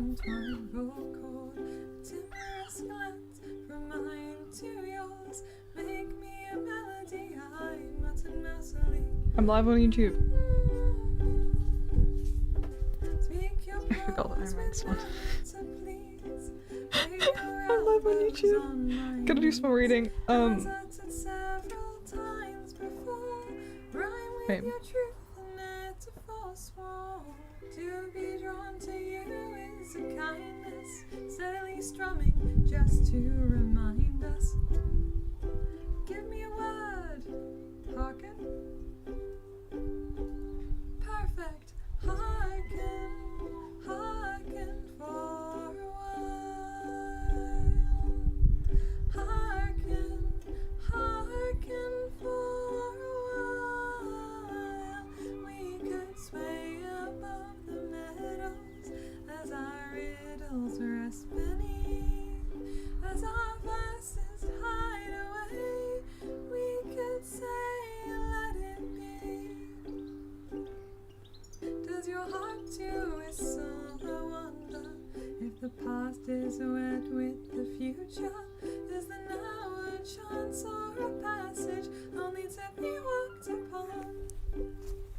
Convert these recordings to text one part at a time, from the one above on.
untwined vocal cord. Timorous glance from mine to yours. Make me a melody I mutton mousily. I'm live on YouTube. Speak your I forgot that I prose made this with one. answer, please. Lay your I'm live on elbows YouTube. on my Gotta do some more knees. reading. As uttered several times before, rhyme with Wait. your truth and metaphor swore. To be drawn to you is a kindness, steadily strumming just to remind us. Give me a word, hearken. Perfect, hearken, hearken for a while. Hearken, hearken for a while. We could sway above the meadows as our riddles rest beneath. As our verses hide away, we could say, let it be. Does your heart too whistle a wonder? If the past is wet with the future, is there now a chance or a passage only to be walked upon?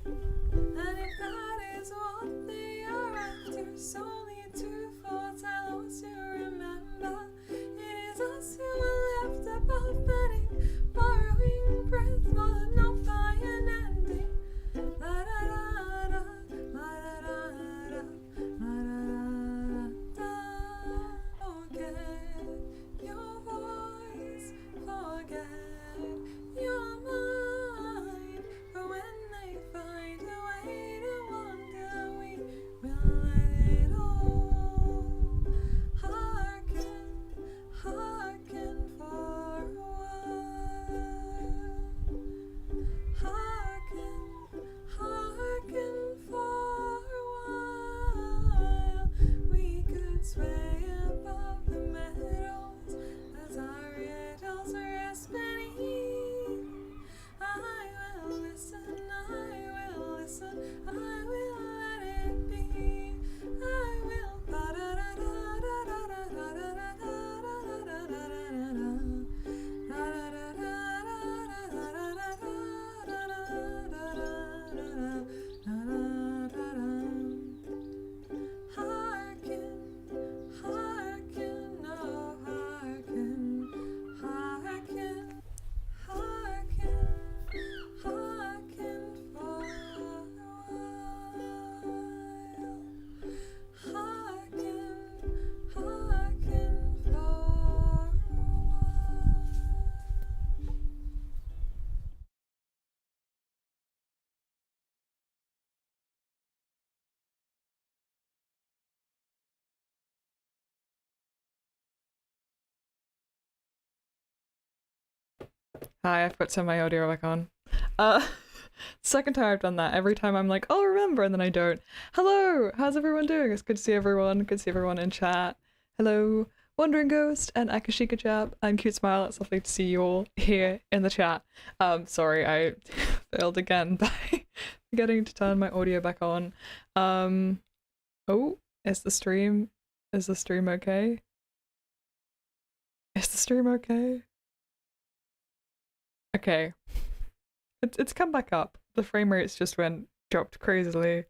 And if that is what they are after, solely to foretell or to remember, it is us who are left above bedding, borrowing breath but not by an ending. La-da-da-da, la-da-da-da, la-da-da-da. Forget your voice, forget your mind. For when they find a way to wander, we will let it all. Hearken, hearken for a while. Hearken, hearken for a while. We could sway above the meadows as our riddles rest beneath. I will listen, I will listen, I will let it be. I will da da da da da da da da da da da da Hearken, hearken, oh hearken, hearken, hearken, hearken for a while. Hearken, hearken for a while. Hi, I've got to turn my audio back on. Second time I've done that. Every time I'm like, I'll remember, and then I don't. Hello, how's everyone doing? It's good to see everyone. Good to see everyone in chat. Hello, Wandering Ghost and Akashika Chap and Cute Smile. It's lovely to see you all here in the chat. Sorry, I failed again by forgetting to turn my audio back on. Oh, is the stream okay? Is the stream okay? Okay. It's come back up. The frame rates just dropped crazily.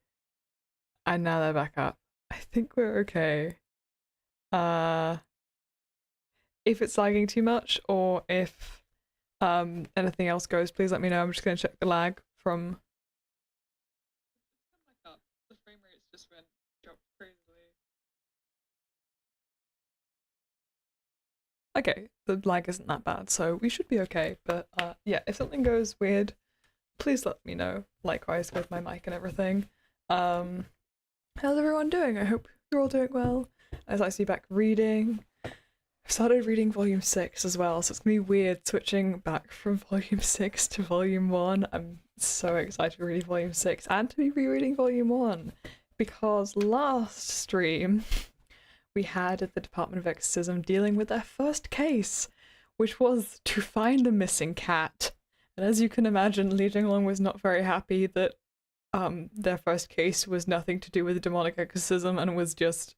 And now they're back up. I think we're okay. If it's lagging too much or if anything else goes, please let me know. I'm just gonna check the lag from. It's come back up. The frame rates just dropped crazily. Okay, the lag isn't that bad, so we should be okay. But yeah, if something goes weird, please let me know. Likewise with my mic and everything. How's everyone doing? I hope you're all doing well. As I see back reading. I've started reading volume 6 as well, so it's gonna be weird switching back from volume 6 to volume 1. I'm so excited to read volume 6 and to be rereading volume 1 because last stream we had at the Department of Exorcism dealing with their first case, which was to find a missing cat. And as you can imagine, Leading Along was not very happy that their first case was nothing to do with demonic exorcism and was just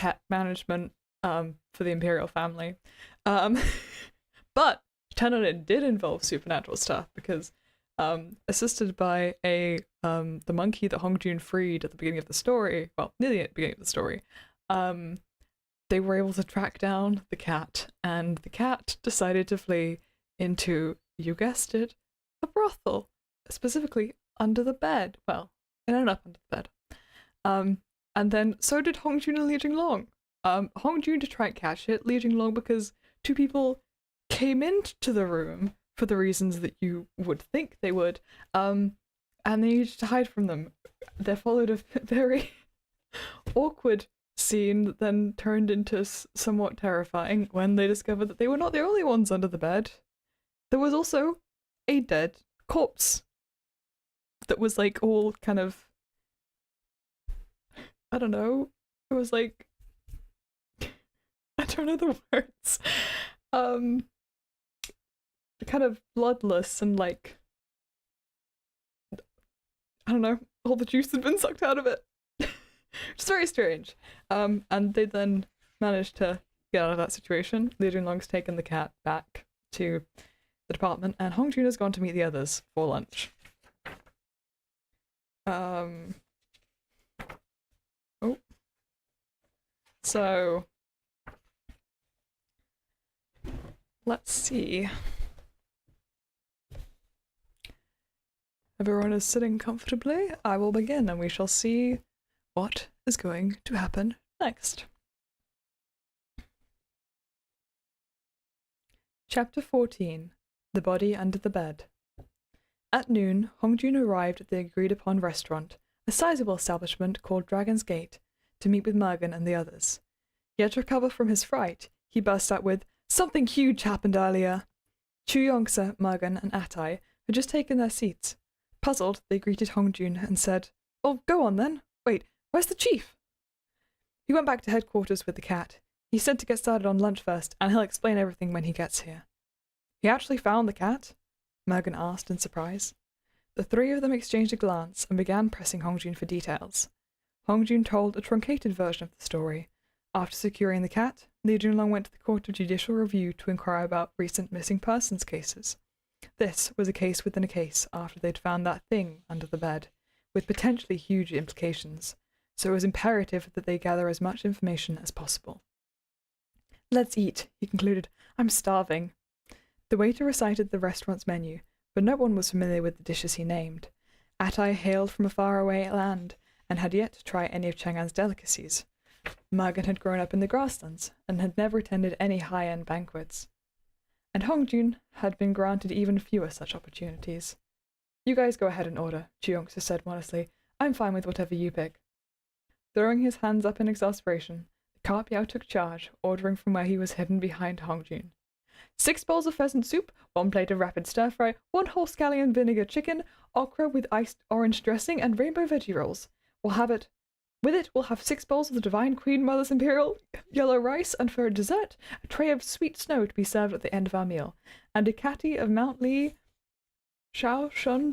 pet management for the imperial family. But turns out it did involve supernatural stuff because assisted by the monkey that Hongjun freed at the beginning of the story, well, nearly at the beginning of the story, they were able to track down the cat, and the cat decided to flee into, you guessed it, a brothel, specifically under the bed. Well, it ended up under the bed. And then so did Hongjun and Li Jinglong. Hongjun to try and catch it, Li Jinglong because two people came into the room for the reasons that you would think they would, and they needed to hide from them. There followed a very awkward scene that then turned into somewhat terrifying when they discovered that they were not the only ones under the bed. There was also a dead corpse that was like all kind of, I don't know, it was like, I don't know the words, kind of bloodless and like, I don't know, all the juice had been sucked out of it. It's very strange. And they then managed to get out of that situation. Li Jinglong's taken the cat back to the department, and Hongjun has gone to meet the others for lunch. So let's see. Everyone is sitting comfortably. I will begin, and we shall see what is going to happen next. Chapter 14. The Body Under the Bed. At noon, Hongjun arrived at the agreed-upon restaurant, a sizable establishment called Dragon's Gate, to meet with Mergen and the others. Yet to recover from his fright, he burst out with, "Something huge happened earlier!" Chu Yongse, Mergen, and Atai had just taken their seats. Puzzled, they greeted Hongjun and said, "Oh, go on then. Wait, where's the chief?" He went back to headquarters with the cat. He said to get started on lunch first, and he'll explain everything when he gets here. "He actually found the cat?" Mergen asked in surprise. The three of them exchanged a glance and began pressing Hongjun for details. Hongjun told a truncated version of the story. After securing the cat, Li Jinglong went to the Court of Judicial Review to inquire about recent missing persons cases. This was a case within a case after they'd found that thing under the bed, with potentially huge implications, so it was imperative that they gather as much information as possible. "Let's eat," he concluded. "I'm starving." The waiter recited the restaurant's menu, but no one was familiar with the dishes he named. Atai hailed from a faraway land, and had yet to try any of Chang'an's delicacies. Mergen had grown up in the grasslands, and had never attended any high-end banquets. And Hongjun had been granted even fewer such opportunities. "You guys go ahead and order," Chu Yongse said modestly. "I'm fine with whatever you pick." Throwing his hands up in exasperation, the carp Yao took charge, ordering from where he was hidden behind Hongjun. 6 bowls of pheasant soup, 1 plate of rapid stir-fry, 1 whole scallion vinegar chicken, okra with iced orange dressing, and rainbow veggie rolls. With it, we'll have 6 bowls of the Divine Queen Mother's Imperial yellow rice, and for a dessert, a tray of sweet snow to be served at the end of our meal, and a catty of Mount Li Shaoshun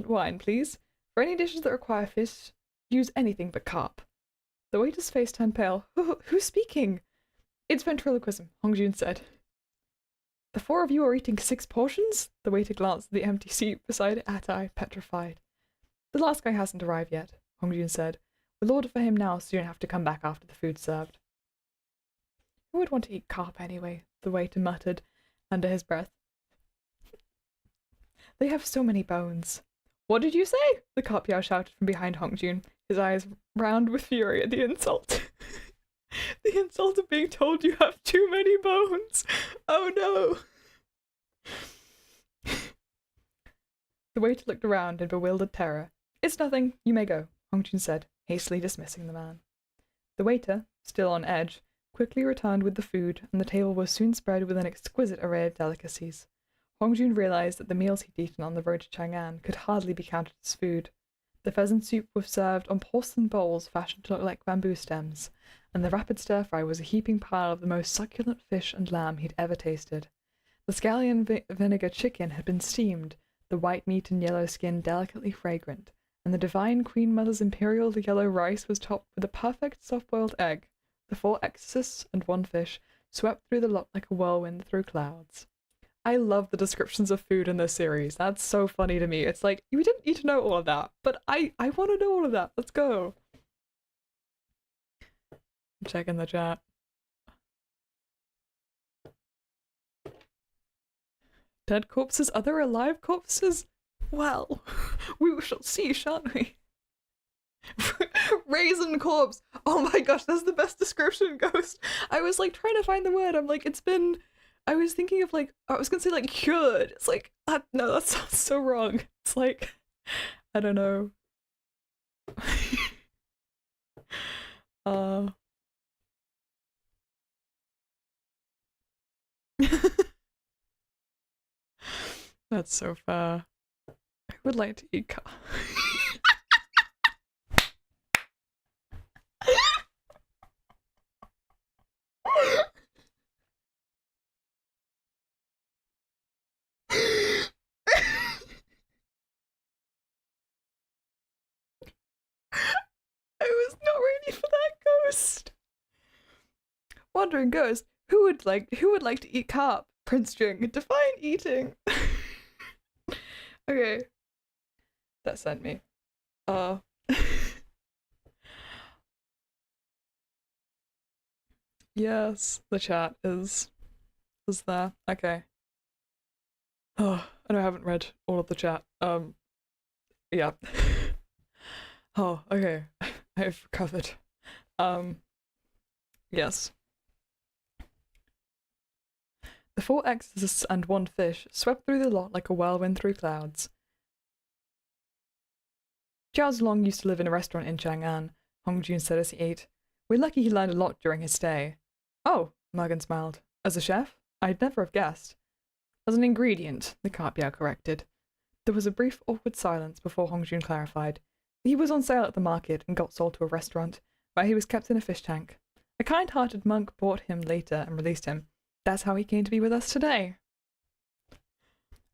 wine, please. For any dishes that require fish, use anything but carp." The waiter's face turned pale. Who's speaking?" "It's ventriloquism," Hongjun said. "The 4 of you are eating 6 portions?" The waiter glanced at the empty seat beside Atai, petrified. "The last guy hasn't arrived yet," Hongjun said. "We'll order for him now so you don't have to come back after the food's served." "Who would want to eat carp anyway?" the waiter muttered under his breath. "They have so many bones." "What did you say?" the carp Yao shouted from behind Hongjun, his eyes round with fury at the insult. The insult of being told you have too many bones. Oh no. The waiter looked around in bewildered terror. "It's nothing. You may go," Hongjun said, hastily dismissing the man. The waiter, still on edge, quickly returned with the food, and the table was soon spread with an exquisite array of delicacies. Hongjun realized that the meals he'd eaten on the road to Chang'an could hardly be counted as food. The pheasant soup was served on porcelain bowls fashioned to look like bamboo stems, and the rapid stir-fry was a heaping pile of the most succulent fish and lamb he'd ever tasted. The scallion vinegar chicken had been steamed, the white meat and yellow skin delicately fragrant, and the divine Queen Mother's imperial yellow rice was topped with a perfect soft-boiled egg. The 4 exorcists and 1 fish swept through the lot like a whirlwind through clouds. I love the descriptions of food in this series. That's so funny to me. It's like, you didn't need to know all of that, but I want to know all of that. Let's go. I'm checking the chat. Dead corpses, other alive corpses? Well, we shall see, shan't we? Raisin corpse. Oh my gosh, that's the best description, Ghost. I was like trying to find the word. I'm like, I was thinking of like, I was gonna say like cured. It's like, no, that sounds so wrong. It's like, I don't know. That's so fair. I would like to eat I was not ready for that, Ghost. Wandering Ghost, who would like to eat carp? Prince Jing, define eating. Okay. That sent me. Yes, the chat is there. Okay. Oh, and I haven't read all of the chat. Yeah. Oh, okay. I've recovered. Yes. The 4 exorcists and 1 fish swept through the lot like a whirlwind through clouds. Zhao Zilong used to live in a restaurant in Chang'an, Hongjun said as he ate. We're lucky he learned a lot during his stay. Oh, Morgan smiled. As a chef? I'd never have guessed. As an ingredient, the Carpiao corrected. There was a brief, awkward silence before Hongjun clarified. He was on sale at the market and got sold to a restaurant, where he was kept in a fish tank. A kind-hearted monk bought him later and released him. That's how he came to be with us today.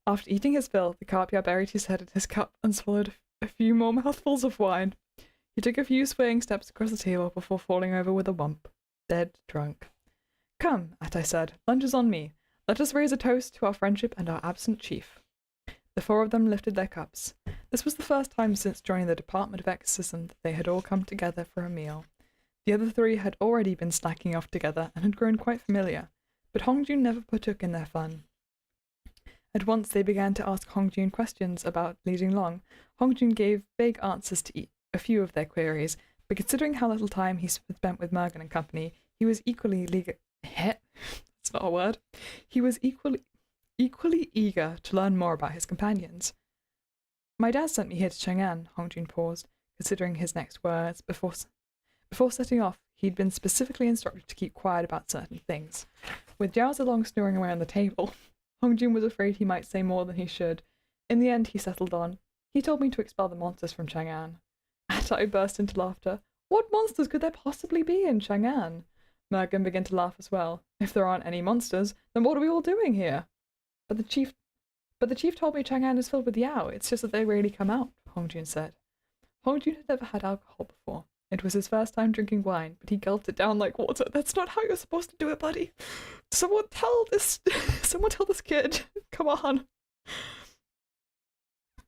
After eating his fill, the Carpiao buried his head in his cup and swallowed a few more mouthfuls of wine. He took a few swaying steps across the table before falling over with a whump. Dead drunk. Come, Atai said, lunch is on me. Let us raise a toast to our friendship and our absent chief. The 4 of them lifted their cups. This was the first time since joining the Department of Exorcism that they had all come together for a meal. The other 3 had already been slacking off together and had grown quite familiar, but Hongjun never partook in their fun. At once they began to ask Hongjun questions about Li Jinglong. Hongjun gave vague answers to a few of their queries, but considering how little time he spent with Mergen and company, he was equally it's not a word. He was equally eager to learn more about his companions. My dad sent me here to Chang'an, Hongjun paused, considering his next words. Before setting off, he'd been specifically instructed to keep quiet about certain things. With Zhao Zilong snoring away on the table, Hongjun was afraid he might say more than he should. In the end, he settled on, he told me to expel the monsters from Chang'an. Atai burst into laughter. What monsters could there possibly be in Chang'an? Mergen began to laugh as well. If there aren't any monsters, then what are we all doing here? But the chief told me Chang'an is filled with Yao. It's just that they rarely come out, Hongjun said. Hongjun had never had alcohol before. It was his first time drinking wine, but he gulped it down like water. That's not how you're supposed to do it, buddy. Someone tell this kid. Come on.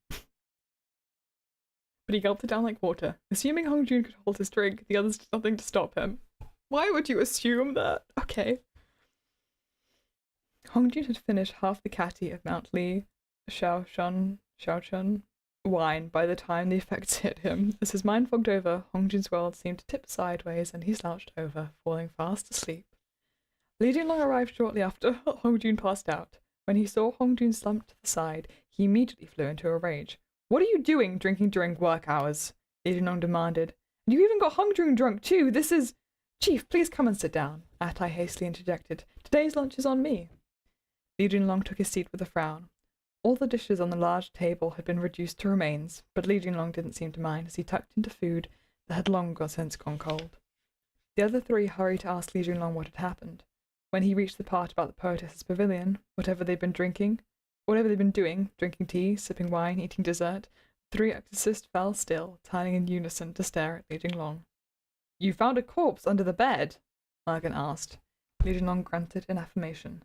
But he gulped it down like water. Assuming Hongjun could hold his drink, the others did nothing to stop him. Why would you assume that? Okay. Hongjun had finished half the catty of Mount Li Shaochun wine by the time the effects hit him. As his mind fogged over, Hongjun's world seemed to tip sideways and he slouched over, falling fast asleep. Li Jinglong arrived shortly after Hongjun passed out. When he saw Hongjun slumped to the side, he immediately flew into a rage. What are you doing drinking during work hours? Li Jinglong demanded. And you even got Hongjun drunk too. This is... Chief, please come and sit down, Atai hastily interjected. Today's lunch is on me. Li Jinglong took his seat with a frown. All the dishes on the large table had been reduced to remains, but Li Jinglong didn't seem to mind as he tucked into food that had long since gone cold. The other 3 hurried to ask Li Jinglong what had happened. When he reached the part about the poetess's pavilion, whatever they'd been doing, drinking tea, sipping wine, eating dessert, The three exorcists fell still, turning in unison to stare at Li Jinglong. You found a corpse under the bed? Mergen asked. Li Jinglong grunted in affirmation.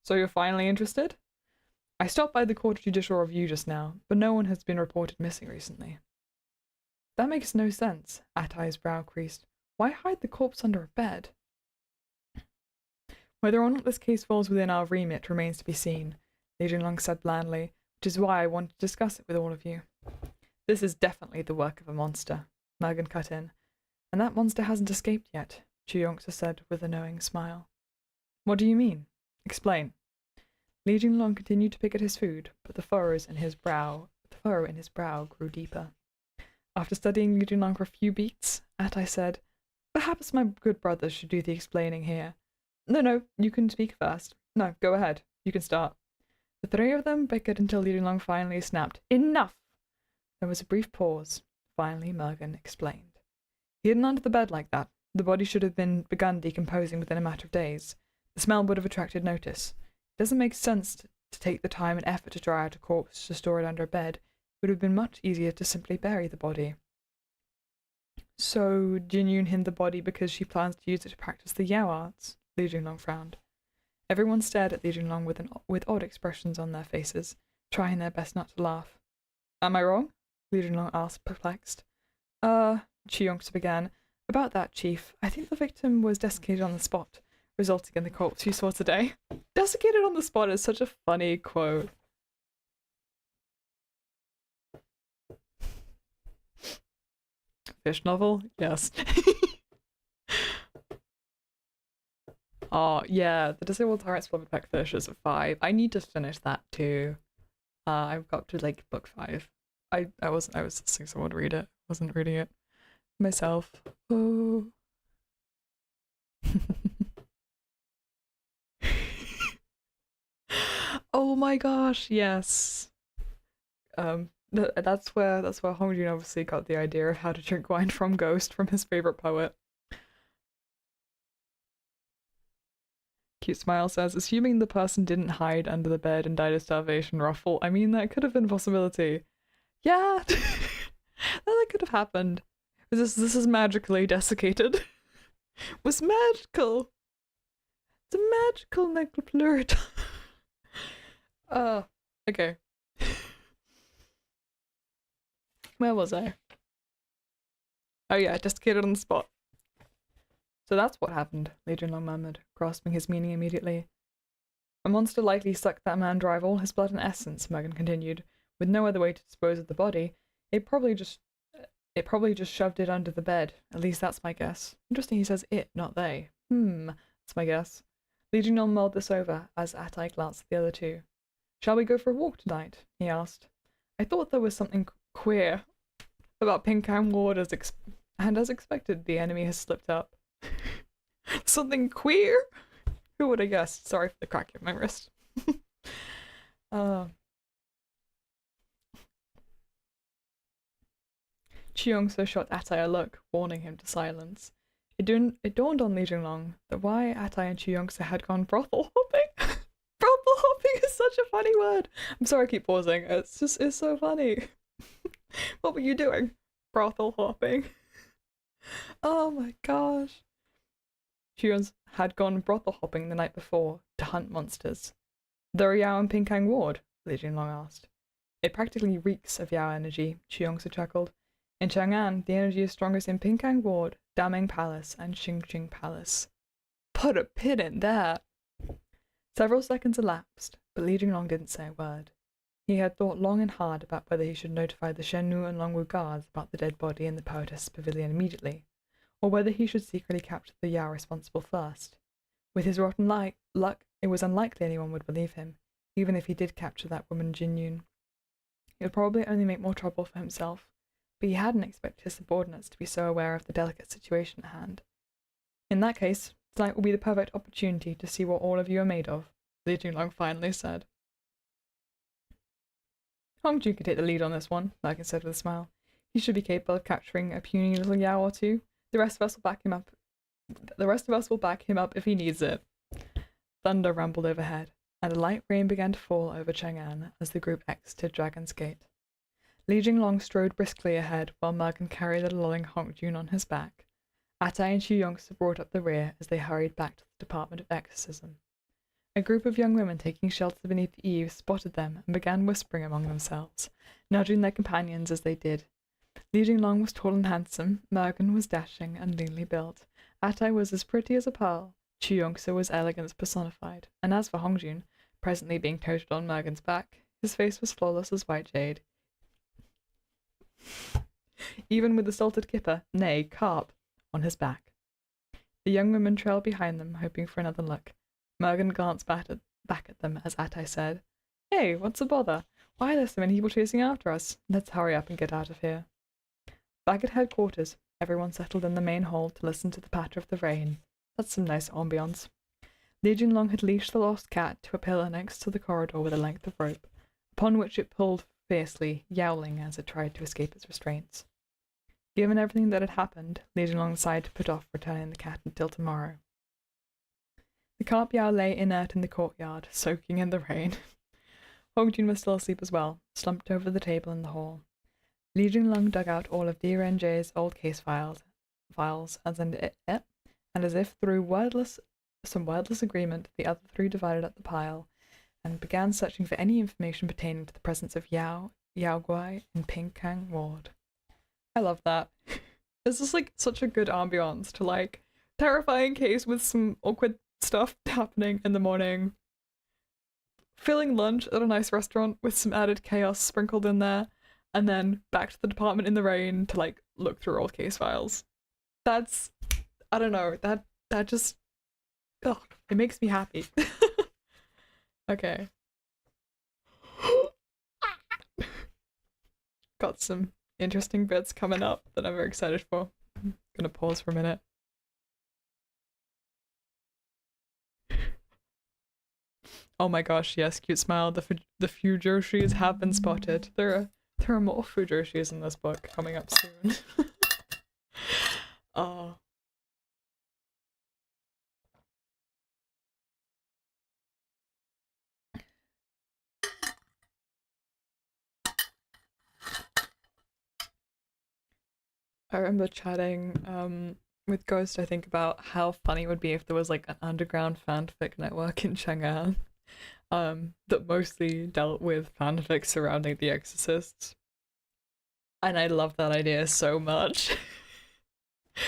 So you're finally interested? I stopped by the Court of Judicial Review just now, but no one has been reported missing recently. That makes no sense, Atai's brow creased. Why hide the corpse under a bed? Whether or not this case falls within our remit remains to be seen, Li Jinglong said blandly, which is why I want to discuss it with all of you. This is definitely the work of a monster, Mergen cut in. And that monster hasn't escaped yet, Chuyongsa said with a knowing smile. What do you mean? Explain. Li Jinglong continued to pick at his food, but the furrow in his brow grew deeper. After studying Li Jinglong for a few beats, Atai said, Perhaps my good brothers should do the explaining here. No, you can speak first. No, go ahead. You can start. The three of them bickered until Li Jinglong finally snapped, Enough! There was a brief pause. Finally, Mergen explained. Hidden under the bed like that, the body should have begun decomposing within a matter of days. The smell would have attracted notice. It doesn't make sense to take the time and effort to dry out a corpse to store it under a bed. It would have been much easier to simply bury the body. So, Jinyun hid the body because she plans to use it to practice the Yao arts? Li Jinglong frowned. Everyone stared at Li Jinglong with odd expressions on their faces, trying their best not to laugh. Am I wrong? Li Jinglong asked, perplexed. Chuyongsa began. About that, Chief. I think the victim was desiccated on the spot, resulting in the corpse you saw today. Desiccated on the spot is such a funny quote. Fish novel? Yes. Oh, yeah, the Disabled Tyrant's Beloved Pet Fish is a 5. I need to finish that too. I've got to like book 5. I was listening to someone read it. I wasn't reading it myself. Oh. Oh my gosh, yes. That's where Hongjun obviously got the idea of how to drink wine from Ghost from his favorite poet. Cute Smile says, assuming the person didn't hide under the bed and died of starvation, Ruffle. I mean, that could have been a possibility. Yeah, that could have happened. This is magically desiccated. Was magical. It's a magical necroplurid. Okay. Where was I? Oh yeah, desiccated on the spot. So that's what happened, Li Jinglong murmured, grasping his meaning immediately. A monster likely sucked that man dry of all his blood and essence, Mergen continued. With no other way to dispose of the body, it probably just shoved it under the bed. At least that's my guess. Interesting he says it, not they. That's my guess. Li Jinglong mulled this over as Atai glanced at the other two. Shall we go for a walk tonight? He asked. I thought there was something queer about Pinkham Ward as expected, the enemy has slipped up. Something queer? Who would have guessed? Sorry for the crack in my wrist. Chuyongsa shot Atai a look, warning him to silence. It dawned on Li Jinglong that why Atai and Chuyongsa had gone brothel hopping. Brothel hopping is such a funny word. I'm sorry I keep pausing. It's so funny. What were you doing? Brothel hopping. Oh my gosh. Chuyongsa had gone brothel hopping the night before to hunt monsters. There are Yao in Pinkham Ward? Li Jinglong asked. It practically reeks of Yao energy, Chuyongsa chuckled. In Chang'an, the energy is strongest in Pinkham Ward, Daming Palace, and Xingqing Palace. Put a pin in that! Several seconds elapsed, but Li Jinglong didn't say a word. He had thought long and hard about whether he should notify the Shennu and Longwu guards about the dead body in the poetess' pavilion immediately, or whether he should secretly capture the Yao responsible first. With his rotten luck, it was unlikely anyone would believe him, even if he did capture that woman Jinyun. It would probably only make more trouble for himself, but he hadn't expected his subordinates to be so aware of the delicate situation at hand. In that case, tonight will be the perfect opportunity to see what all of you are made of, Li Jinglong finally said. Hongjun could take the lead on this one, Mergen said with a smile. He should be capable of capturing a puny little Yao or two. The rest of us will back him up if he needs it. Thunder rumbled overhead, and a light rain began to fall over Chang'an as the group exited Dragon's Gate. Li Jinglong strode briskly ahead while Mergen carried the lolling Honk Jun on his back. Atai and Chu Youngster brought up the rear as they hurried back to the Department of Exorcism. A group of young women taking shelter beneath the eaves spotted them and began whispering among themselves, nudging their companions as they did. Li Jinglong was tall and handsome, Mergen was dashing and leanly built, Atai was as pretty as a pearl, Chu Youngster was elegance personified, and as for Hongjun, presently being toted on Mergen's back, his face was flawless as white jade. Even with the salted kipper, nay, carp, on his back. The young women trailed behind them, hoping for another look. Mergen glanced back at them as Atai said, "Hey, what's the bother? Why are there so many people chasing after us? Let's hurry up and get out of here." Back at headquarters, everyone settled in the main hall to listen to the patter of the rain. That's some nice ambiance. Li Jinglong had leashed the lost cat to a pillar next to the corridor with a length of rope, upon which it pulled fiercely, yowling as it tried to escape its restraints. Given everything that had happened, Li Jinglong decided to put off returning the cat until tomorrow. The carp Yao lay inert in the courtyard, soaking in the rain. Hongjun was still asleep as well, slumped over the table in the hall. Li Jinglong dug out all of Renjie's old case files and as if through some wordless agreement, the other three divided up the pile and began searching for any information pertaining to the presence of Yao Guai in Pingkang Ward. I love that. It's just like such a good ambiance to like terrifying case with some awkward stuff happening in the morning. Filling lunch at a nice restaurant with some added chaos sprinkled in there, and then back to the department in the rain to like look through old case files. That's, I don't know, that just, oh, it makes me happy. Okay. Got some interesting bits coming up that I'm very excited for. I'm gonna pause for a minute. Oh my gosh, yes, cute smile. The Fujoshis have been spotted. There are more Fujoshis in this book coming up soon. Oh. I remember chatting with Ghost, I think, about how funny it would be if there was like an underground fanfic network in Chang'an that mostly dealt with fanfics surrounding the Exorcists. And I love that idea so much.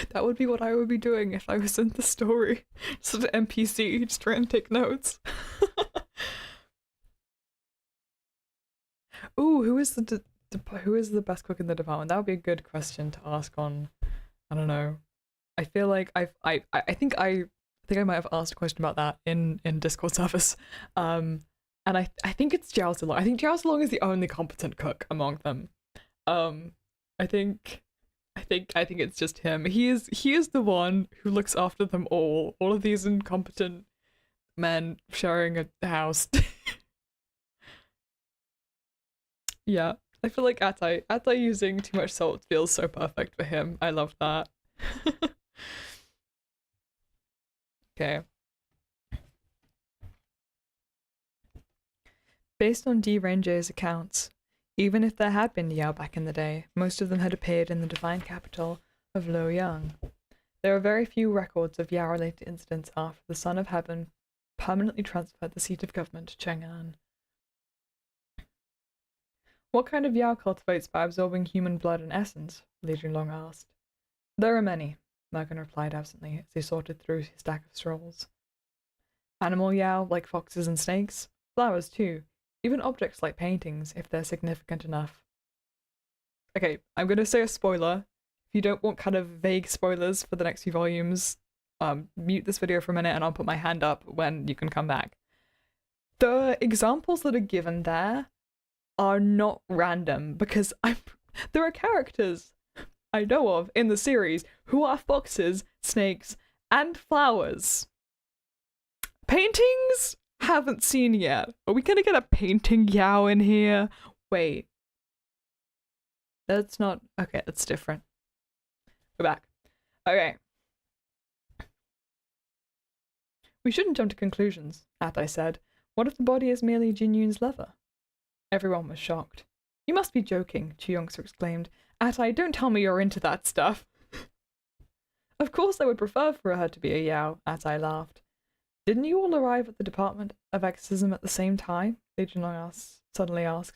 That would be what I would be doing if I was in the story. Just an NPC, just trying to take notes. Ooh, who is the best cook in the department? That would be a good question to ask on. I don't know. I feel like I think I might have asked a question about that in Discord service. And I think it's Jiao Zilong. I think Jiao Zilong is the only competent cook among them. I think it's just him. He is the one who looks after them all of these incompetent men sharing a house. Yeah, I feel like Atai using too much salt feels so perfect for him. I love that. Okay. Based on Renjie's accounts, even if there had been Yao back in the day, most of them had appeared in the divine capital of Luoyang. There are very few records of Yao-related incidents after the Son of Heaven permanently transferred the seat of government to Chang'an. What kind of Yao cultivates by absorbing human blood and essence? Li Jinglong asked. There are many, Mergen replied absently as he sorted through his stack of scrolls. Animal Yao, like foxes and snakes. Flowers, too. Even objects like paintings, if they're significant enough. Okay, I'm going to say a spoiler. If you don't want kind of vague spoilers for the next few volumes, mute this video for a minute and I'll put my hand up when you can come back. The examples that are given there are not random because there are characters I know of in the series who are foxes, snakes, and flowers. Paintings? Haven't seen yet. Are we gonna get a painting Yao in here? Wait. That's not... Okay, that's different. Go back. Okay. We shouldn't jump to conclusions, Atai said. What if the body is merely Jin Yun's lever? Everyone was shocked. You must be joking, Chu Youngsu exclaimed. Atai, don't tell me you're into that stuff. Of course I would prefer for her to be a Yao, Atai laughed. Didn't you all arrive at the Department of Exorcism at the same time? Li Junlong suddenly asked.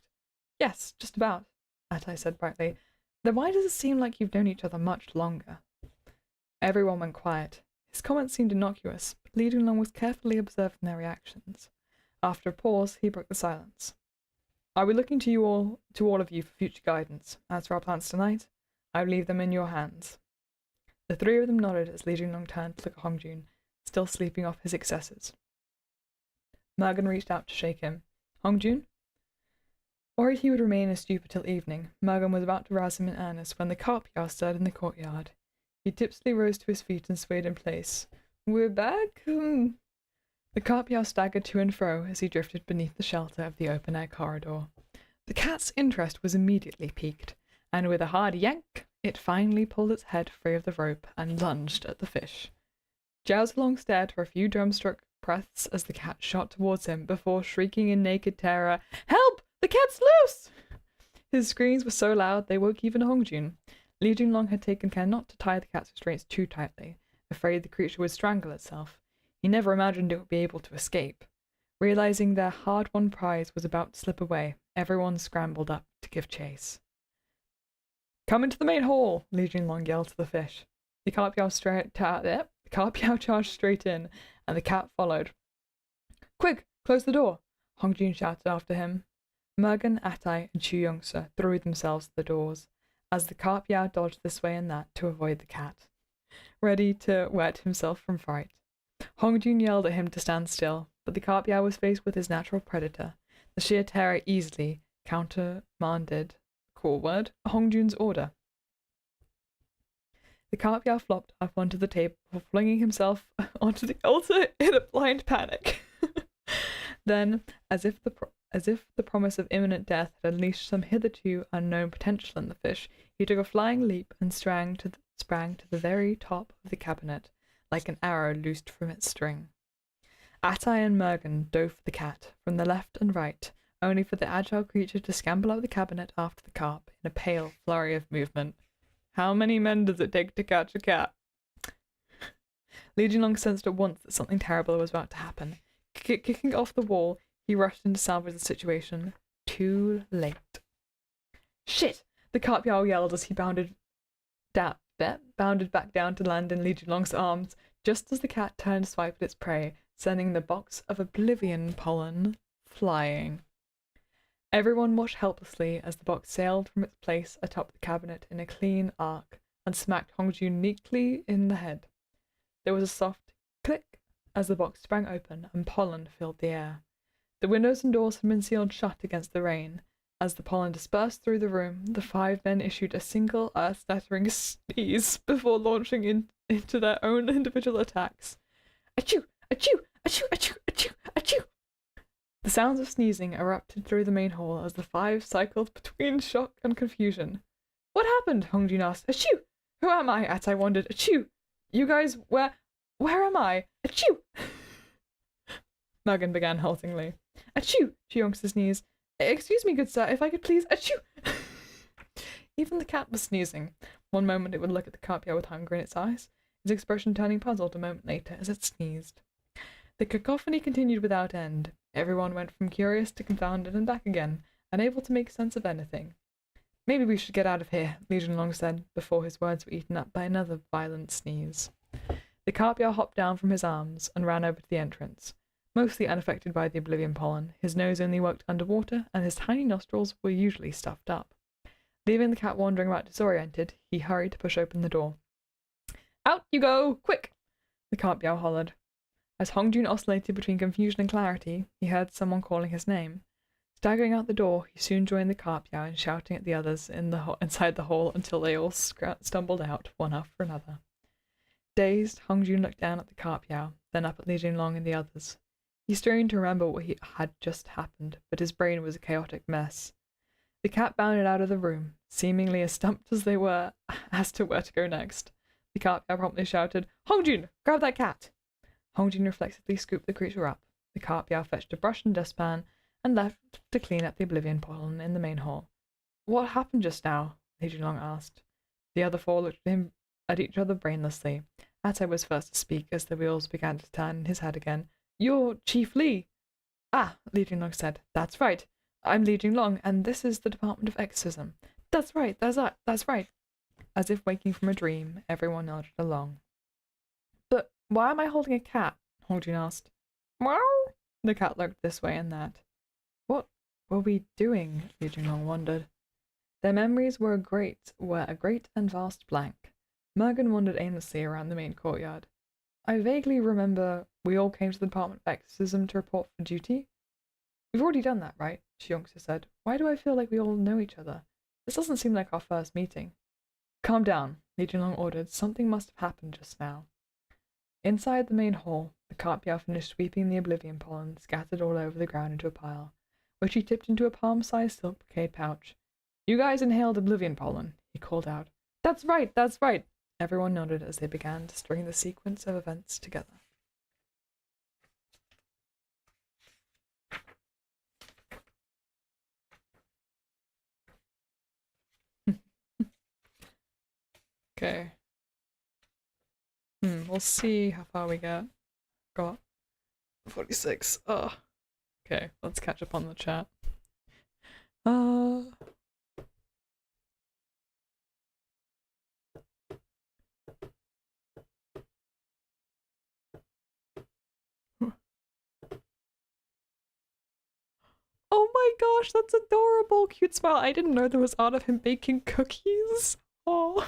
Yes, just about, Atai said brightly. Then why does it seem like you've known each other much longer? Everyone went quiet. His comments seemed innocuous, but Li Junlong was carefully observing their reactions. After a pause, he broke the silence. I will be looking to all of you for future guidance. As for our plans tonight, I will leave them in your hands. The three of them nodded as Li Junlong turned to look at Hongjun, still sleeping off his excesses. Mergen reached out to shake him. Hongjun? Worried he would remain in stupor till evening, Mergen was about to rouse him in earnest when the carp-yao stirred in the courtyard. He tipsily rose to his feet and swayed in place. We're back? The carp-yao staggered to and fro as he drifted beneath the shelter of the open-air corridor. The cat's interest was immediately piqued, and with a hard yank, it finally pulled its head free of the rope and lunged at the fish. Jiaozolong stared for a few drumstruck breaths as the cat shot towards him before shrieking in naked terror, Help! The cat's loose! His screams were so loud they woke even Hongjun. Li Junlong had taken care not to tie the cat's restraints too tightly, afraid the creature would strangle itself. He never imagined it would be able to escape. Realizing their hard-won prize was about to slip away, everyone scrambled up to give chase. Come into the main hall, Li Junlong yelled to the fish. The carp-yao charged straight in, and the cat followed. Quick, close the door, Hongjun shouted after him. Mergen, Atai, and Chu Youngsu threw themselves at the doors, as the carp-yao dodged this way and that to avoid the cat, ready to wet himself from fright. Hongjun yelled at him to stand still, but the carp-yao was faced with his natural predator. The sheer terror easily countermanded, cool word, Hongjun's order. The carp-yao flopped up onto the table before flinging himself onto the altar in a blind panic. Then, as if the promise of imminent death had unleashed some hitherto unknown potential in the fish, he took a flying leap and sprang to the very top of the cabinet, like an arrow loosed from its string. Atai and Mergen dove for the cat, from the left and right, only for the agile creature to scamper up the cabinet after the carp in a pale flurry of movement. How many men does it take to catch a cat? Li Junlong sensed at once that something terrible was about to happen. Kicking off the wall, he rushed in to salvage the situation. Too late. Shit! The carp-yao yelled as he bounded back down to land in Li Junlong's arms, just as the cat turned to swipe at its prey, sending the box of oblivion pollen flying. Everyone watched helplessly as the box sailed from its place atop the cabinet in a clean arc and smacked Hongjun neatly in the head. There was a soft click as the box sprang open and pollen filled the air. The windows and doors had been sealed shut against the rain. As the pollen dispersed through the room, the five men issued a single earth-shattering sneeze before launching into their own individual attacks. Achoo! Achoo! Achoo! Achoo! Achoo! Achoo! The sounds of sneezing erupted through the main hall as the five cycled between shock and confusion. What happened? Hongjun asked. Achoo! Who am I? Atai wondered. Achoo! You guys, where am I? Achoo! Mergen began haltingly. Achoo! Chu Youngsu sneezed. Excuse me, good sir, if I could please. Achoo! Even the cat was sneezing. One moment it would look at the carp-yao with hunger in its eyes, its expression turning puzzled a moment later as it sneezed. The cacophony continued without end. Everyone went from curious to confounded and back again, unable to make sense of anything. Maybe we should get out of here, Li Junlong said, before his words were eaten up by another violent sneeze. The carp-yao hopped down from his arms and ran over to the entrance. Mostly unaffected by the oblivion pollen, his nose only worked underwater, and his tiny nostrils were usually stuffed up. Leaving the cat wandering about disoriented, he hurried to push open the door. Out you go! Quick! The carp-yao hollered. As Hongjun oscillated between confusion and clarity, he heard someone calling his name. Staggering out the door, he soon joined the carp-yao in shouting at the others inside the hall until they all stumbled out, one after another. Dazed, Hongjun looked down at the carp-yao, then up at Li Junlong and the others. He strained to remember what had just happened, but his brain was a chaotic mess. The cat bounded out of the room, seemingly as stumped as they were as to where to go next. The carp-yao promptly shouted, Hongjun, grab that cat! Hongjun reflexively scooped the creature up. The carp-yao fetched a brush and dustpan and left to clean up the oblivion pollen in the main hall. What happened just now? Li Jinglong asked. The other four looked at each other brainlessly. Ate was first to speak as the wheels began to turn in his head again. You're Chief Li. Ah, Li Jinglong said. That's right. I'm Li Jinglong, and this is the Department of Exorcism. That's right, that's right. As if waking from a dream, everyone nodded along. But why am I holding a cat? Hongjun asked. Meow. The cat looked this way and that. What were we doing? Li Jinglong wondered. Their memories were a great and vast blank. Mergen wandered aimlessly around the main courtyard. I vaguely remember we all came to the Department of Exorcism to report for duty. We've already done that, right? Xiongsa said. Why do I feel like we all know each other? This doesn't seem like our first meeting. Calm down, Li Jinglong ordered. Something must have happened just now. Inside the main hall, the Carpiao finished sweeping the oblivion pollen scattered all over the ground into a pile, which he tipped into a palm-sized silk brocade pouch. You guys inhaled oblivion pollen, he called out. That's right, that's right. Everyone nodded as they began to string the sequence of events together. Okay. We'll see how far we get. Got 46. Oh. Okay, let's catch up on the chat. Oh my gosh, that's adorable. Cute smile. I didn't know there was art of him baking cookies. Oh.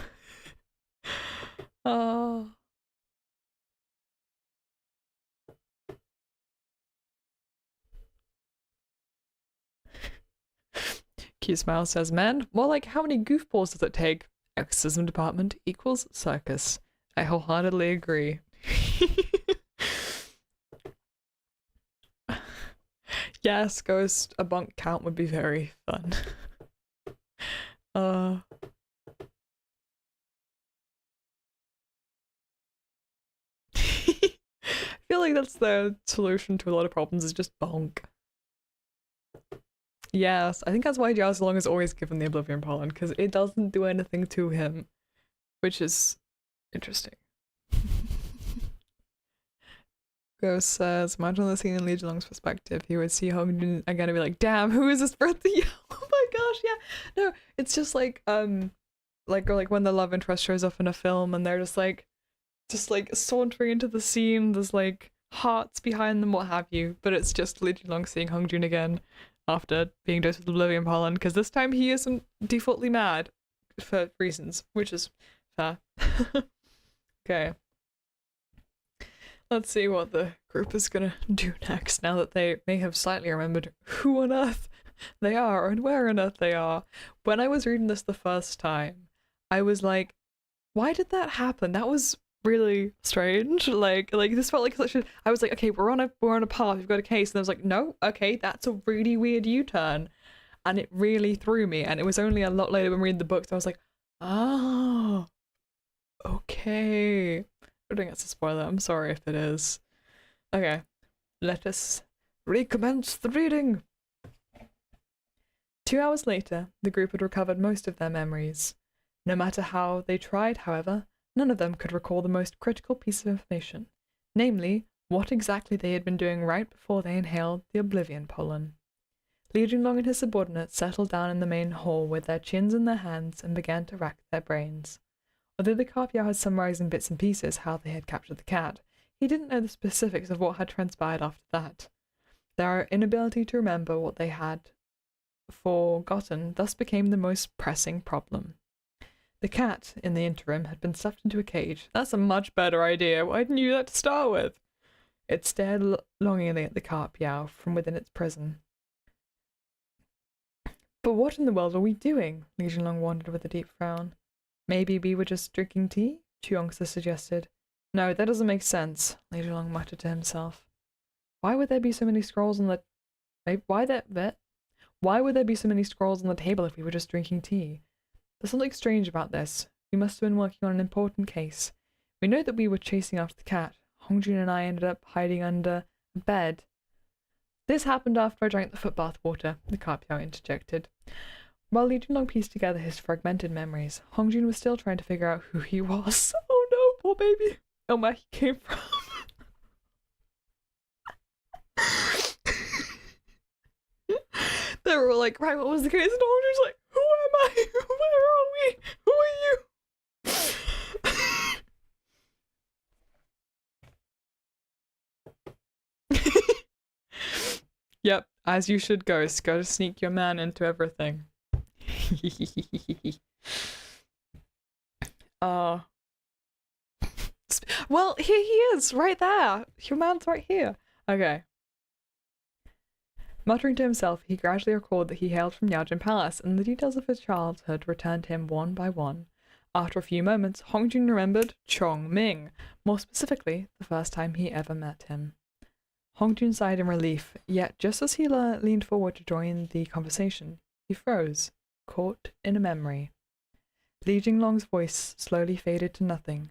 Cute smile says, man, more like how many goofballs does it take? Exorcism department equals circus. I wholeheartedly agree. Yes, ghost a bunk count would be very fun. I feel like that's the solution to a lot of problems is just bonk. Yes, I think that's why Jiao Zilong is always given the Oblivion Pollen, because it doesn't do anything to him, which is interesting. Ghost says, imagine the scene in Li Jinglong's perspective. He would see Hongjun again and be like, damn, who is this birthday? Oh my gosh, yeah. No, it's just like when the love interest shows up in a film and they're just like sauntering into the scene, there's like hearts behind them, what have you, but it's just Li Jinglong seeing Hongjun again after being dosed with Oblivion Pollen, because this time he isn't defaultly mad for reasons, which is fair. Okay. Let's see what the group is gonna do next, now that they may have slightly remembered who on earth they are and where on earth they are. When I was reading this the first time, I was like, why did that happen? That was really strange. Like this felt like such a, I was like, okay, we're on a path, we've got a case, and I was like, no, okay, that's a really weird U-turn. And it really threw me, and it was only a lot later when reading the books I was like, oh, okay. I don't think that's a spoiler, I'm sorry if it is. Okay, let us recommence the reading. 2 hours later, the group had recovered most of their memories. No matter how they tried, however, none of them could recall the most critical piece of information, namely, what exactly they had been doing right before they inhaled the Oblivion Pollen. Li Jinglong and his subordinates settled down in the main hall with their chins in their hands and began to rack their brains. Although the Carpiao had summarized in bits and pieces how they had captured the cat, he didn't know the specifics of what had transpired after that. Their inability to remember what they had forgotten thus became the most pressing problem. The cat, in the interim, had been stuffed into a cage. That's a much better idea. Why didn't you do that to start with? It stared longingly at the Carpiao from within its prison. But what in the world are we doing? Li Jinglong wondered with a deep frown. Maybe we were just drinking tea? Xiongsa suggested. No, that doesn't make sense, Li Jinglong muttered to himself. Why would there be so many scrolls on the... Why would there be so many scrolls on the table if we were just drinking tea? There's something strange about this. We must have been working on an important case. We know that we were chasing after the cat. Hongjun and I ended up hiding under a bed. This happened after I drank the footbath water, the Carpiao interjected. While Li Jinlong pieced together his fragmented memories, Hongjun was still trying to figure out who he was. Oh no, poor baby. And where he came from. They were all like, right, what was the case? And Hongjun's like, who am I? Where are we? Who are you? Yep, as you should, Ghost. Go to sneak your man into everything. Well, here he is, right there. Your man's right here. Okay. Muttering to himself, he gradually recalled that he hailed from Yaojin Palace, and the details of his childhood returned to him one by one. After a few moments, Hongjun remembered Chong Ming, more specifically, the first time he ever met him. Hongjun sighed in relief, yet just as he leaned forward to join the conversation, he froze, caught in a memory. Li Jinglong's voice slowly faded to nothing.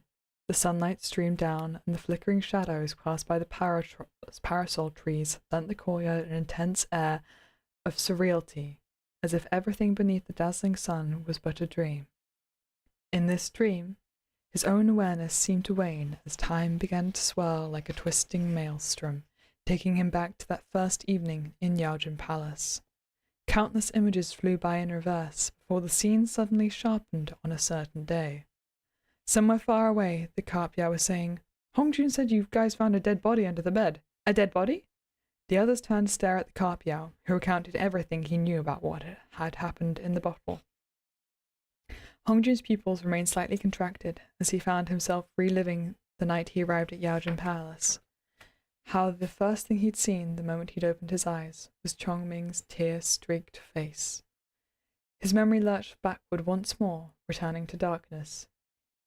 The sunlight streamed down, and the flickering shadows cast by the parasol trees lent the courtyard an intense air of surreality, as if everything beneath the dazzling sun was but a dream. In this dream, his own awareness seemed to wane as time began to swirl like a twisting maelstrom, taking him back to that first evening in Yaojin Palace. Countless images flew by in reverse before the scene suddenly sharpened on a certain day. Somewhere far away, the Carpia was saying, Hongjun said you guys found a dead body under the bed. A dead body? The others turned to stare at the Carpia, who recounted everything he knew about what had happened in the bottle. Hongjun's pupils remained slightly contracted as he found himself reliving the night he arrived at Yaojin Palace. How the first thing he'd seen the moment he'd opened his eyes was Chong Ming's tear-streaked face. His memory lurched backward once more, returning to darkness.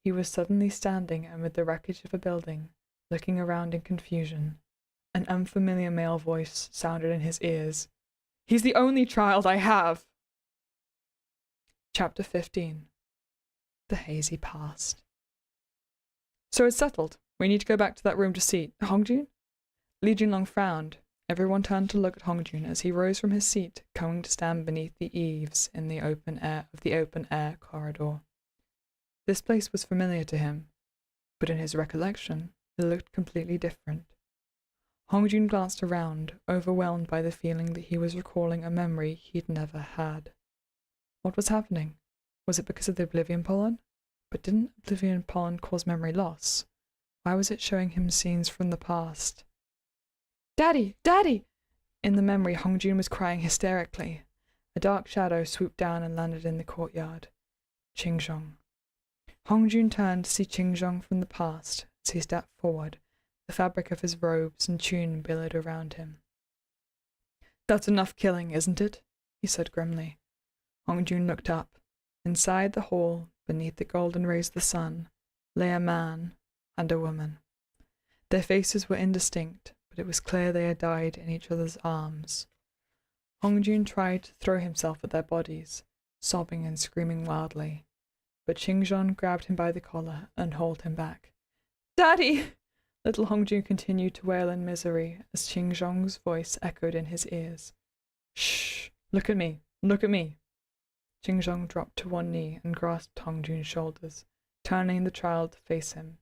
He was suddenly standing amid the wreckage of a building, looking around in confusion. An unfamiliar male voice sounded in his ears. He's the only child I have! Chapter 15. The Hazy Past. So it's settled. We need to go back to that room to see Hongjun? Li Jinlong frowned. Everyone turned to look at Hongjun as he rose from his seat, coming to stand beneath the eaves in the open air corridor. This place was familiar to him, but in his recollection, it looked completely different. Hongjun glanced around, overwhelmed by the feeling that he was recalling a memory he'd never had. What was happening? Was it because of the Oblivion Pollen? But didn't Oblivion Pollen cause memory loss? Why was it showing him scenes from the past? Daddy! Daddy! In the memory, Hongjun was crying hysterically. A dark shadow swooped down and landed in the courtyard. Qingzhong. Hongjun turned to see Qingzhong from the past as he stepped forward, the fabric of his robes and tune billowed around him. That's enough killing, isn't it? He said grimly. Hongjun looked up. Inside the hall, beneath the golden rays of the sun, lay a man and a woman. Their faces were indistinct, but it was clear they had died in each other's arms. Hongjun tried to throw himself at their bodies, sobbing and screaming wildly, but Qingzhong grabbed him by the collar and hauled him back. Daddy! Little Hongjun continued to wail in misery as Qingzhong's voice echoed in his ears. Shh! Look at me! Look at me! Qingzhong dropped to one knee and grasped Hongjun's shoulders, turning the child to face him.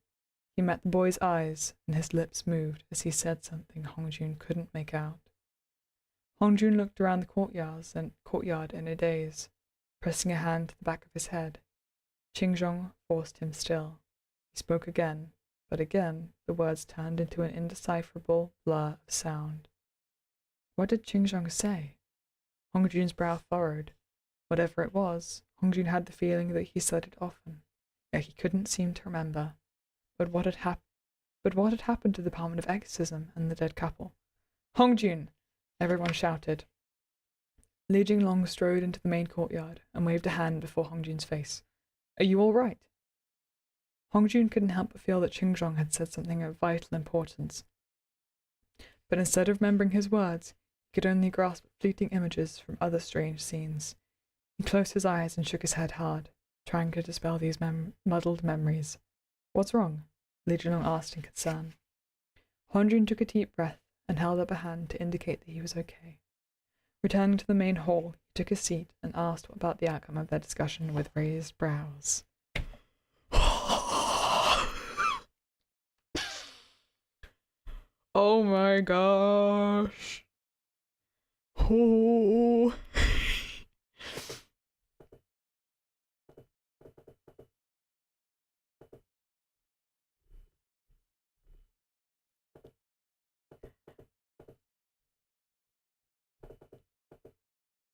He met the boy's eyes, and his lips moved as he said something Hongjun couldn't make out. Hongjun looked around the courtyard in a daze, pressing a hand to the back of his head. Qingzhong forced him still. He spoke again, but again the words turned into an indecipherable blur of sound. What did Qingzhong say? Hongjun's brow furrowed. Whatever it was, Hongjun had the feeling that he said it often, yet he couldn't seem to remember. But what had happened to the Department of Exorcism and the dead couple? Hongjun! Everyone shouted. Li Jinglong strode into the main courtyard and waved a hand before Hongjun's face. Are you all right? Hongjun couldn't help but feel that Qingzhong had said something of vital importance. But instead of remembering his words, he could only grasp fleeting images from other strange scenes. He closed his eyes and shook his head hard, trying to dispel these muddled memories. What's wrong? Li Jinglong asked in concern. Hongjun took a deep breath and held up a hand to indicate that he was okay. Returning to the main hall, he took a seat and asked about the outcome of their discussion with raised brows. Oh my gosh. Oh.